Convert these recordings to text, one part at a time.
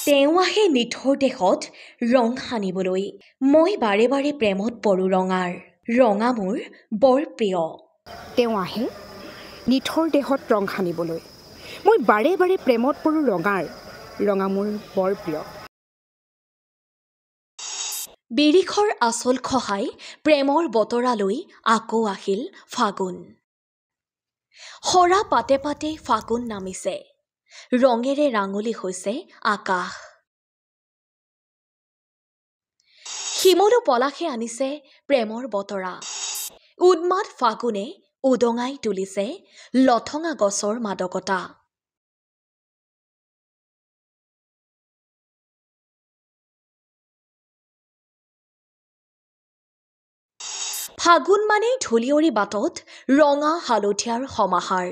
তেওঁ আহে নিঠৰ দেশত ৰং সানিবলৈ। মই বাৰে বাৰে প্ৰেমত পৰো ৰঙাৰ, ৰঙা মোৰ বৰ প্ৰিয়। তেওঁ আহে নিঠৰ দেশত ৰং সানিবলৈ। মই বাৰে বাৰে প্ৰেমত পৰো ৰঙাৰ, ৰঙা মোৰ বৰ প্ৰিয়। বিৰিখৰ আচল খহাই প্ৰেমৰ বতৰালৈ আকৌ আহিল ফাগুন। সৰা পাতে পাতে ফাগুন নামিছে, ৰঙেৰে ৰাঙলী হৈছে আকাশ। শিমলু পলাশে আনিছে প্ৰেমৰ বতৰা, উন্মাদ ফাগুনে উদঙাই তুলিছে লঠঙা গছৰ মাদকতা। ফাগুন মানেই ঢুলিয়ৰি বাটত ৰঙা হালধীয়াৰ সমাহাৰ।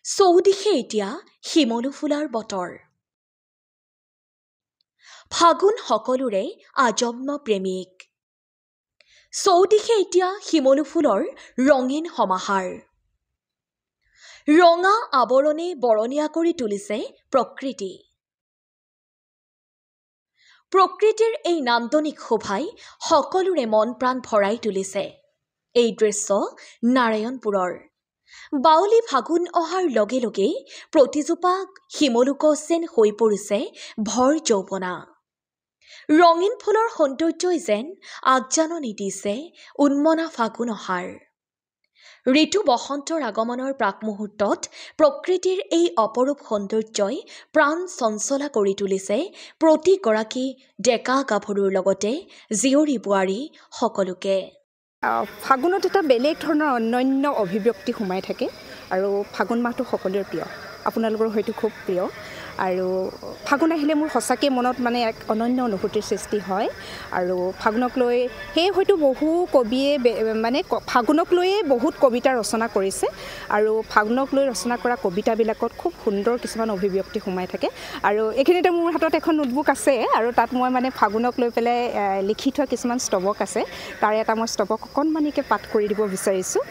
চৌদিশে এতিয়া শিমলু ফুলাৰ বতৰ। ফাগুন সকলোৰে আজন্ম প্ৰেমিক। চৌদিশে এতিয়া শিমলু ফুলৰ ৰঙীন সমাহাৰ। ৰঙা আৱৰণে বৰণীয়া কৰি তুলিছে প্ৰকৃতি। প্ৰকৃতিৰ এই নান্দনিক শোভাই সকলোৰে মন প্ৰাণ ভৰাই তুলিছে। এই দৃশ্য নাৰায়ণপুৰৰ। বাউলী ফাগুন অহাৰ লগে লগেই প্ৰতিজোপা শিমলু গছ যেন হৈ পৰিছে ভৰ যৌৱনা। ৰঙীন ফুলৰ সৌন্দৰ্যই যেন আগজাননী দিছে উন্মনা ফাগুন অহাৰ। ঋতু বসন্তৰ আগমনৰ প্ৰাক মুহূৰ্তত প্ৰকৃতিৰ এই অপৰূপ সৌন্দৰ্যই প্ৰাণ চঞ্চলা কৰি তুলিছে প্ৰতিগৰাকী ডেকা গাভৰুৰ লগতে জীয়ৰী বোৱাৰী সকলোকে। ফাগুনত এটা বেলেগ ধৰণৰ অনন্য অভিব্যক্তি সোমাই থাকে আৰু ফাগুন মাহটো সকলোৰে প্ৰিয়, আপোনালোকৰ হয়তো খুব প্ৰিয়। আৰু ফাগুন আহিলে মোৰ সঁচাকৈ মনত মানে এক অনন্য অনুভূতিৰ সৃষ্টি হয়। আৰু ফাগুনক লৈ সেয়ে হয়তো বহু কবিয়ে মানে ফাগুনক লৈয়ে বহুত কবিতা ৰচনা কৰিছে আৰু ফাগুনক লৈ ৰচনা কৰা কবিতাবিলাকত খুব সুন্দৰ কিছুমান অভিব্যক্তি সোমাই থাকে। আৰু এইখিনিতে মোৰ হাতত এখন নোটবুক আছে আৰু তাত মই মানে ফাগুনক লৈ পেলাই লিখি থোৱা কিছুমান স্তৱক আছে। তাৰে এটা মই স্তৱক অকণমানিকৈ পাঠ কৰি দিব বিচাৰিছোঁ।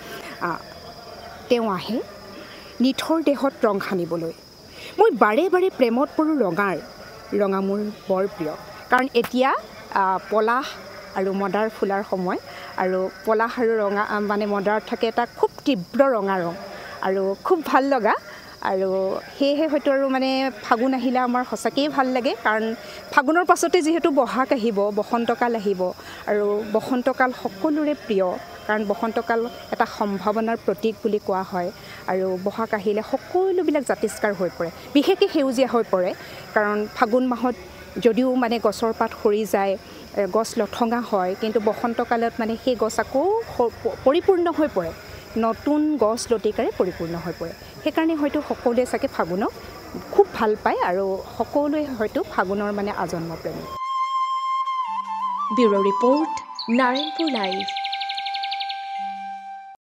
তেওঁ আহে নিঠৰ দেশত ৰং সানিবলৈ। মই বাৰে বাৰে প্ৰেমত পৰো ৰঙাৰ, ৰঙা মোৰ বৰ প্ৰিয়। কাৰণ এতিয়া পলাশ আৰু মদাৰ ফুলাৰ সময় আৰু পলাশ আৰু ৰঙা মানে মদাৰত থাকে এটা খুব তীব্ৰ ৰঙা ৰং আৰু খুব ভাল লগা। আৰু সেয়েহে হয়তো আৰু মানে ফাগুন আহিলে আমাৰ সঁচাকৈয়ে ভাল লাগে। কাৰণ ফাগুনৰ পাছতে যিহেতু বহাগ আহিব, বসন্তকাল আহিব আৰু বসন্তকাল সকলোৰে প্ৰিয়। কাৰণ বসন্তকাল এটা সম্ভাৱনাৰ প্ৰতীক বুলি কোৱা হয় আৰু বহাগ আহিলে সকলোবিলাক জাতিষ্কাৰ হৈ পৰে, বিশেষকৈ সেউজীয়া হৈ পৰে। কাৰণ ফাগুন মাহত যদিও মানে গছৰ পাত সৰি যায়, গছ লঠঙা হয়, কিন্তু বসন্তকালত মানে সেই গছ আকৌ পৰিপূৰ্ণ হৈ পৰে, নতুন গছ লতিকাৰে পৰিপূৰ্ণ হৈ পৰে। সেইকাৰণে হয়তো সকলোৱে চাগে ফাগুনক খুব ভাল পায় আৰু সকলোৱে হয়তো ফাগুনৰ মানে আজন্ম প্ৰেমী। Bureau' report, Narayanpur live.